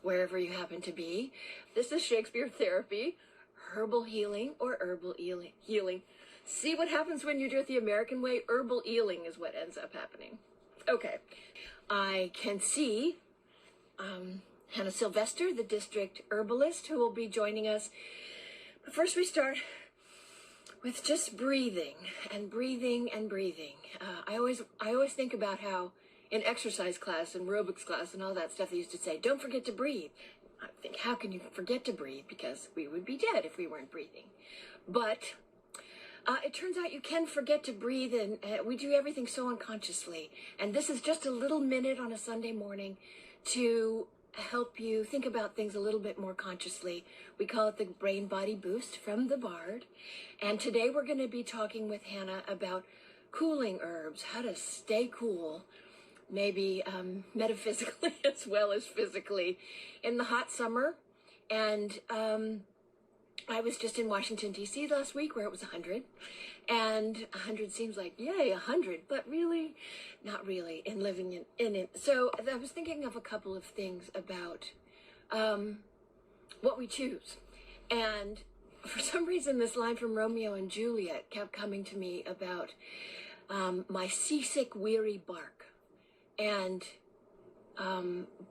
wherever you happen to be. This is Shakespeare Therapy, Herbal Healing or Herbal Healing. See what happens when you do it the American way? Herbal Healing is what ends up happening. Okay, I can see Hannah Sylvester, the district herbalist, who will be joining us. But first we start with just breathing and breathing and breathing. I always think about how in exercise class and aerobics class and all that stuff, they used to say, don't forget to breathe. I think, how can you forget to breathe? Because we would be dead if we weren't breathing. But it turns out you can forget to breathe, and we do everything so unconsciously. And this is just a little minute on a Sunday morning to help you think about things a little bit more consciously. We call it the Brain Body Boost from the Bard. And today we're going to be talking with Hannah about cooling herbs, how to stay cool, maybe metaphysically as well as physically in the hot summer. And I was just in Washington, D.C. last week where it was 100. And 100 seems like, yay, 100. But really, not really in living in it. So I was thinking of a couple of things about what we choose. And for some reason, this line from Romeo and Juliet kept coming to me about my seasick, weary bark. And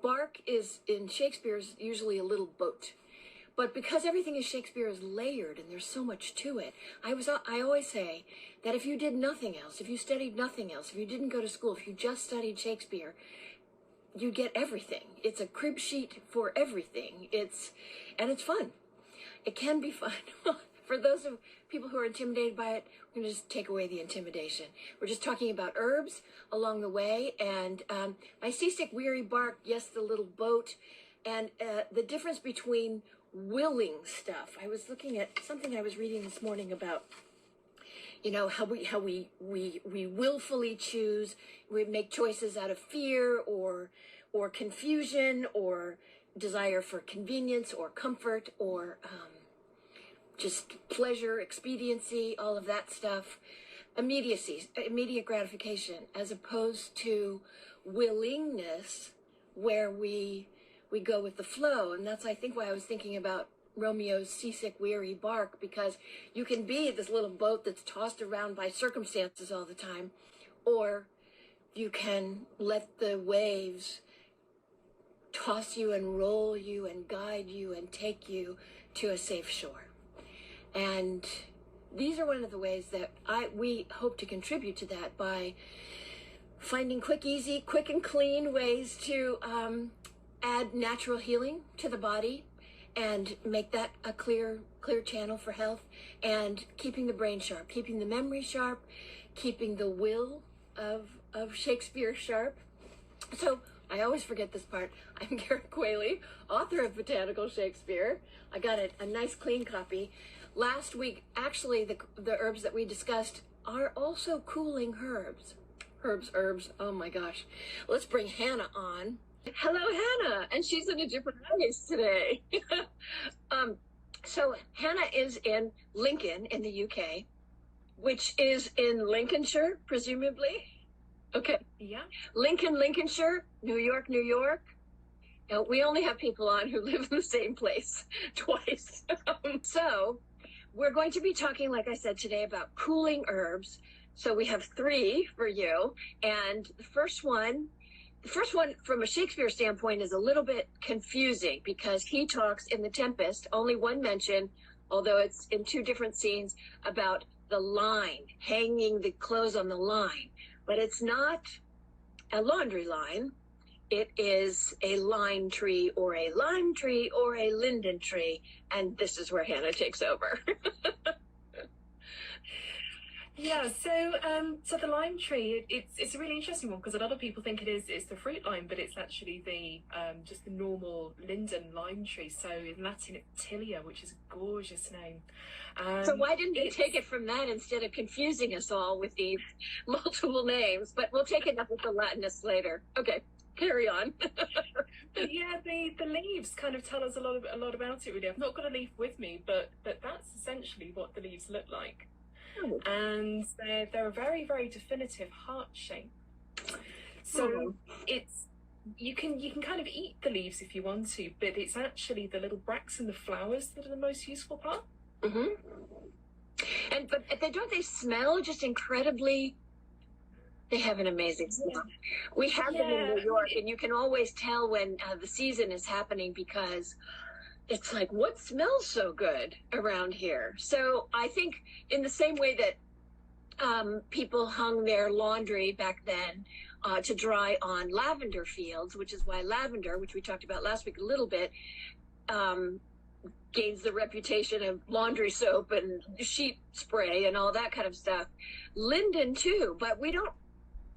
bark is, in Shakespeare's, usually a little boat. But because everything in Shakespeare is layered and there's so much to it, I always say that if you did nothing else, if you studied nothing else, if you didn't go to school, if you just studied Shakespeare, you get everything. It's a crib sheet for everything. And it's fun. It can be fun. For those of people who are intimidated by it, we're going to just take away the intimidation. We're just talking about herbs along the way. And my seasick, weary bark, yes, the little boat. And the difference between willing stuff. I was looking at something I was reading this morning about, you know, how we willfully choose. We make choices out of fear or confusion or desire for convenience or comfort or just pleasure, expediency, all of that stuff. Immediacy, immediate gratification, as opposed to willingness where we go with the flow. And that's, I think, why I was thinking about Romeo's seasick, weary bark, because you can be this little boat that's tossed around by circumstances all the time, or you can let the waves toss you and roll you and guide you and take you to a safe shore. And these are one of the ways that we hope to contribute to that by finding quick, easy, quick and clean ways to add natural healing to the body and make that a clear channel for health, and keeping the brain sharp, keeping the memory sharp, keeping the will of Shakespeare sharp. So I always forget this part. I'm Garrett Qualey, author of Botanical Shakespeare. I got a nice clean copy. Last week, actually, the herbs that we discussed are also cooling herbs. Herbs, oh my gosh. Let's bring Hannah on. Hello, Hannah, and she's in a different place today. So Hannah is in Lincoln in the UK, which is in Lincolnshire, presumably. Okay. Yeah. Lincoln, Lincolnshire, New York, New York. Now, we only have people on who live in the same place twice. So we're going to be talking, like I said, today about cooling herbs. So we have 3 for you. And the first one from a Shakespeare standpoint is a little bit confusing because he talks in The Tempest, only one mention, although it's in 2 different scenes, about the line, hanging the clothes on the line. But it's not a laundry line. It is a lime tree or a lime tree or a linden tree. And this is where Hannah takes over. Yeah, so the lime tree, it's a really interesting one because a lot of people think it's the fruit lime, but it's actually the just the normal linden lime tree. So in Latin, it's Tilia, which is a gorgeous name. So why didn't you take it from that instead of confusing us all with these multiple names? But we'll take it up with the Latinists later. Okay, carry on. But yeah, the leaves kind of tell us a lot about it. Really, I've not got a leaf with me, but that's essentially what the leaves look like. And they're a very, very definitive heart shape. So it's you can kind of eat the leaves if you want to, but it's actually the little bracts and the flowers that are the most useful part. Mm-hmm. And but don't they smell just incredibly? They have an amazing smell. We have them in New York, and you can always tell when the season is happening because it's like, what smells so good around here? So I think in the same way that people hung their laundry back then to dry on lavender fields, which is why lavender, which we talked about last week a little bit, gains the reputation of laundry soap and sheet spray and all that kind of stuff. Linden too, but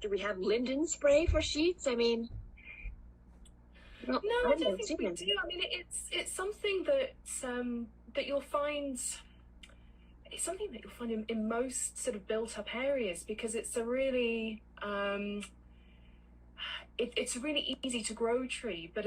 do we have linden spray for sheets? I mean, no, I don't think we do. I mean, it's something that that you'll find. It's something that you'll find in most sort of built-up areas because it's a really it's a really easy to grow tree, but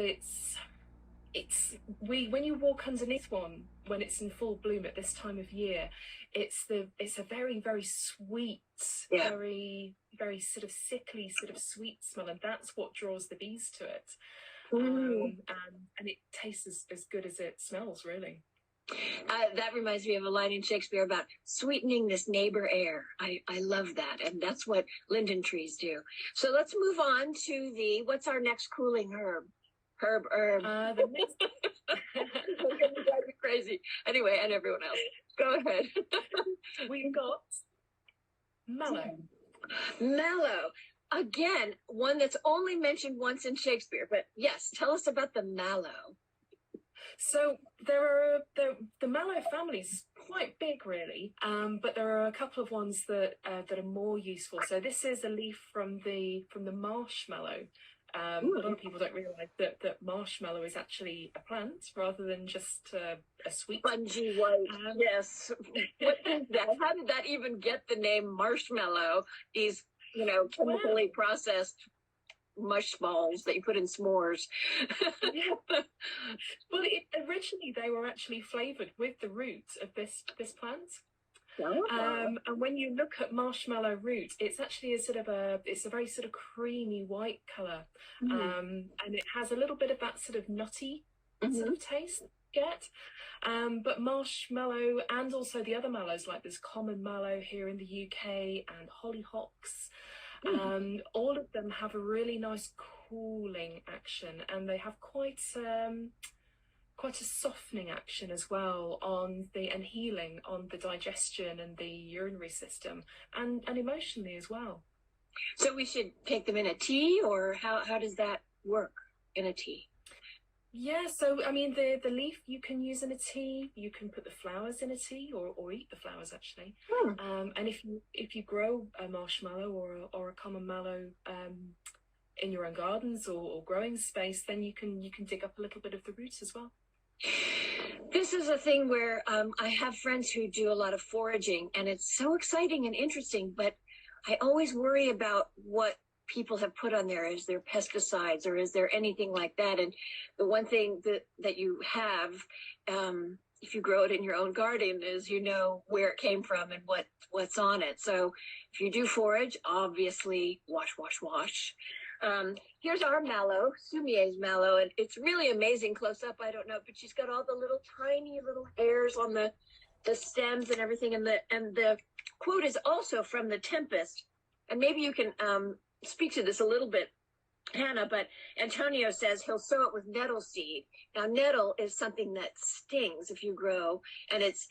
when you walk underneath one when it's in full bloom at this time of year, it's a very, very sweet, very, very sort of sickly, sort of sweet smell, and that's what draws the bees to it. And it tastes as good as it smells, really. That reminds me of a line in Shakespeare about sweetening this neighbor air. I love that, and that's what linden trees do. So let's move on to what's our next cooling herb? Herb. The next... Drive me crazy. Anyway, and everyone else. Go ahead. We've got mallow. Mallow. Again, one that's only mentioned once in Shakespeare, but yes, tell us about the mallow. So the mallow family is quite big, really, but there are a couple of ones that are more useful. So this is a leaf from the marshmallow. A lot of people don't realise that marshmallow is actually a plant rather than just a sweet spongy white. Yes. What is that? How did that even get the name marshmallow? These, chemically processed mush balls that you put in s'mores. Well, originally they were actually flavoured with the root of this plant. And when you look at marshmallow root, it's actually it's a very sort of creamy white colour, and it has a little bit of that sort of nutty sort of taste you get. But marshmallow and also the other mallows, like there's common mallow here in the UK and hollyhocks, all of them have a really nice cooling action, and they have quite a softening action as well and healing on the digestion and the urinary system and emotionally as well. So we should take them in a tea, or how does that work in a tea? Yeah, so I mean the leaf you can use in a tea, you can put the flowers in a tea or eat the flowers actually. And if you grow a marshmallow or a common mallow in your own gardens or growing space, then you can dig up a little bit of the roots as well. This is a thing where I have friends who do a lot of foraging, and it's so exciting and interesting, but I always worry about what people have put on there. Is there pesticides or is there anything like that? And the one thing that you have, if you grow it in your own garden, is where it came from and what's on it. So if you do forage, obviously wash. Here's our mallow, Sumier's mallow, and it's really amazing close up. I don't know, but she's got all the tiny little hairs on the stems and everything. And the quote is also from The Tempest. And maybe you can speak to this a little bit, Hannah, but Antonio says he'll sow it with nettle seed. Now, nettle is something that stings if you grow, and it's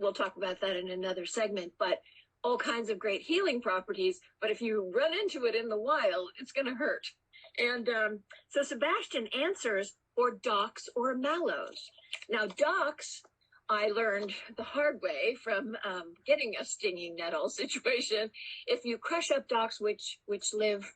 we'll talk about that in another segment, but all kinds of great healing properties, but if you run into it in the wild, it's going to hurt. And so Sebastian answers, or docks or mallows. Now, docks, I learned the hard way from getting a stinging nettle situation. If you crush up docks, which live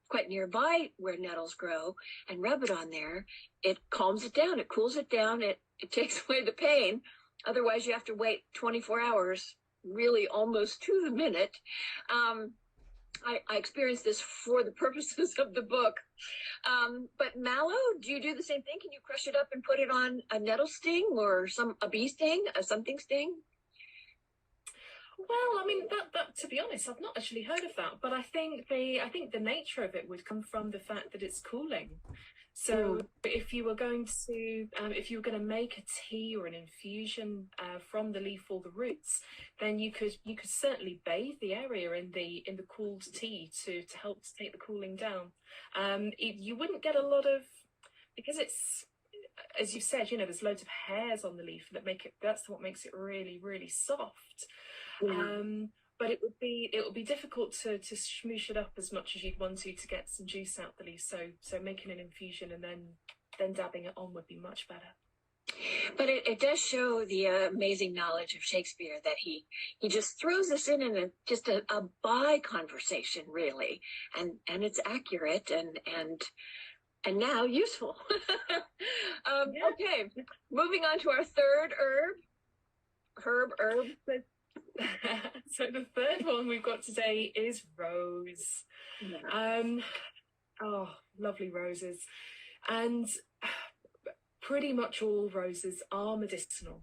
quite nearby where nettles grow, and rub it on there, it calms it down, it cools it down, it takes away the pain. Otherwise, you have to wait 24 hours, really almost to the minute. I experienced this for the purposes of the book. But mallow, do you do the same thing? Can you crush it up and put it on a nettle sting or a bee sting, a something sting? Well, I mean, that to be honest, I've not actually heard of that, but I think the nature of it would come from the fact that it's cooling. So if you were going to make a tea or an infusion from the leaf or the roots, then you could certainly bathe the area in the cooled tea to help to take the cooling down. You wouldn't get a lot of, because it's, as you said, you know, there's loads of hairs on the leaf that make it. That's what makes it really, really soft. But it would be difficult to smoosh it up as much as you'd want to get some juice out the leaf. So making an infusion and then dabbing it on would be much better. But it does show the amazing knowledge of Shakespeare, that he just throws us in a by conversation, really, and it's accurate and now useful. Okay, moving on to our third herb. So the third one we've got today is rose. Oh, lovely roses. And pretty much all roses are medicinal.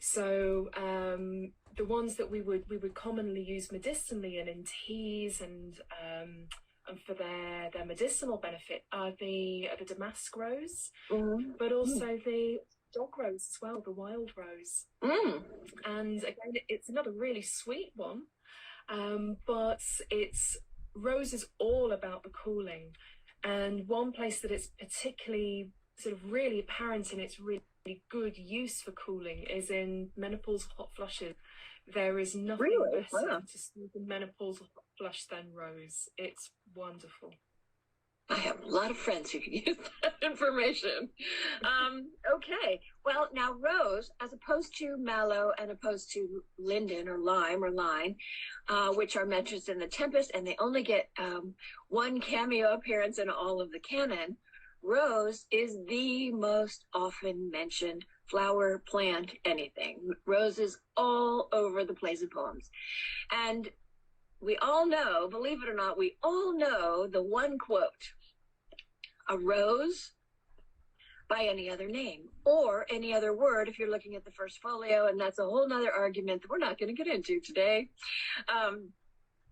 So the ones that we would commonly use medicinally and in teas and for their medicinal benefit are the damask rose, but also the dog rose as well, the wild rose. And again, it's another really sweet one, but rose is all about the cooling. And one place that it's particularly sort of really apparent in its really good use for cooling is in menopausal hot flushes. There is nothing better to soothe a menopausal hot flush than rose. It's wonderful. I have a lot of friends who can use that information. Okay, well, now rose, as opposed to mallow and opposed to linden or lime or line, which are mentioned in the Tempest, and they only get one cameo appearance in all of the canon, rose is the most often mentioned flower, plant, anything. Roses all over the place in poems. And we all know, believe it or not, we all know the one quote, a rose by any other name, or any other word if you're looking at the first folio, and that's a whole nother argument that we're not going to get into today.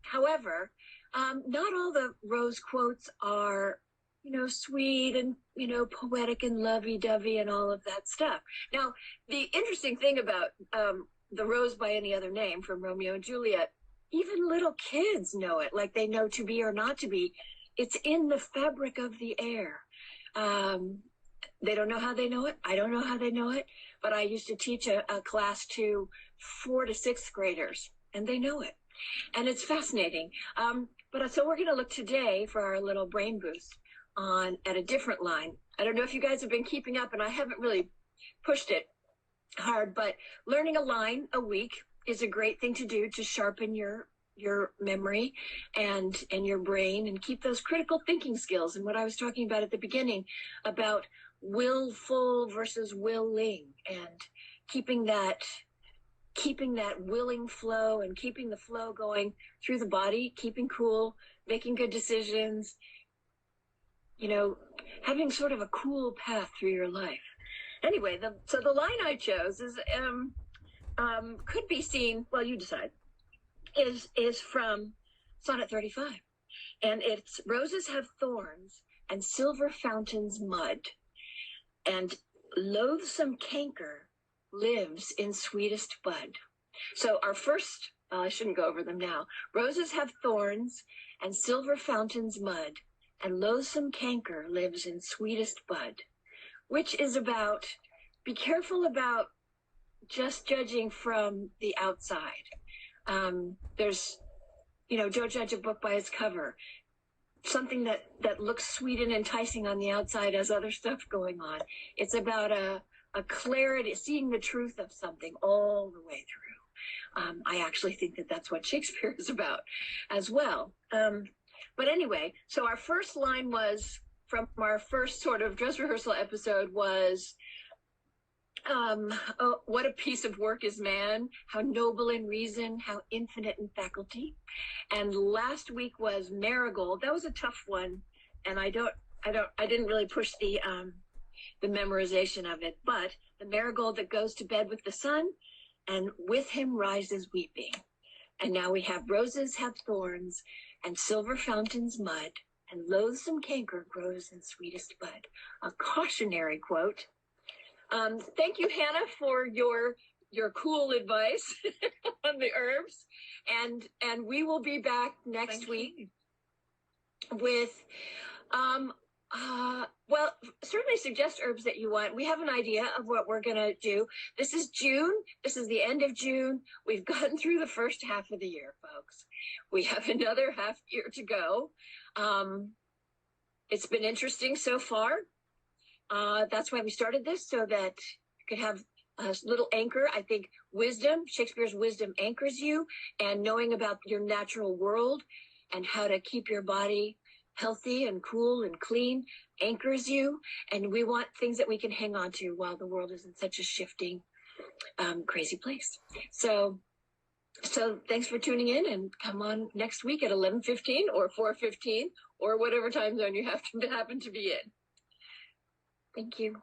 However, not all the rose quotes are, you know, sweet and, you know, poetic and lovey-dovey and all of that stuff. Now, the interesting thing about the rose by any other name from Romeo and Juliet, even little kids know it, like they know to be or not to be. It's in the fabric of the air. They don't know how they know it. I don't know how they know it, but I used to teach a class to 4th to 6th graders, and they know it. And it's fascinating. So we're going to look today for our little brain boost at a different line. I don't know if you guys have been keeping up, and I haven't really pushed it hard, but learning a line a week is a great thing to do to sharpen your memory and your brain and keep those critical thinking skills. And what I was talking about at the beginning about willful versus willing, and keeping that willing flow and keeping the flow going through the body, keeping cool, making good decisions, you know, having sort of a cool path through your life. Anyway, so the line I chose is could be seen, well, you decide, is from Sonnet 35. And it's roses have thorns and silver fountains mud, and loathsome canker lives in sweetest bud. So our first, I shouldn't go over them now. Roses have thorns and silver fountains mud, and loathsome canker lives in sweetest bud, which is about, be careful about just judging from the outside. There's, you know, don't judge a book by its cover. Something that looks sweet and enticing on the outside has other stuff going on. It's about a clarity, seeing the truth of something all the way through. I actually think that that's what Shakespeare is about as well. But anyway, so our first line was from our first sort of dress rehearsal episode was, oh, what a piece of work is man, how noble in reason, how infinite in faculty. And last week was marigold. That was a tough one, and I didn't really push the memorization of it, but the marigold that goes to bed with the sun, and with him rises weeping. And now we have roses have thorns, and silver fountains mud, and loathsome canker grows in sweetest bud. A cautionary quote. Thank you, Hannah, for your cool advice on the herbs, and we will be back next week with well, certainly suggest herbs that you want. We have an idea of what we're going to do. This is June. This is the end of June. We've gotten through the first half of the year, folks. We have another half year to go. It's been interesting so far. That's why we started this, so that you could have a little anchor. I think wisdom, Shakespeare's wisdom anchors you, and knowing about your natural world and how to keep your body healthy and cool and clean anchors you. And we want things that we can hang on to while the world is in such a shifting, crazy place. So thanks for tuning in, and come on next week at 11:15 or 4:15 or whatever time zone you happen to be in. Thank you.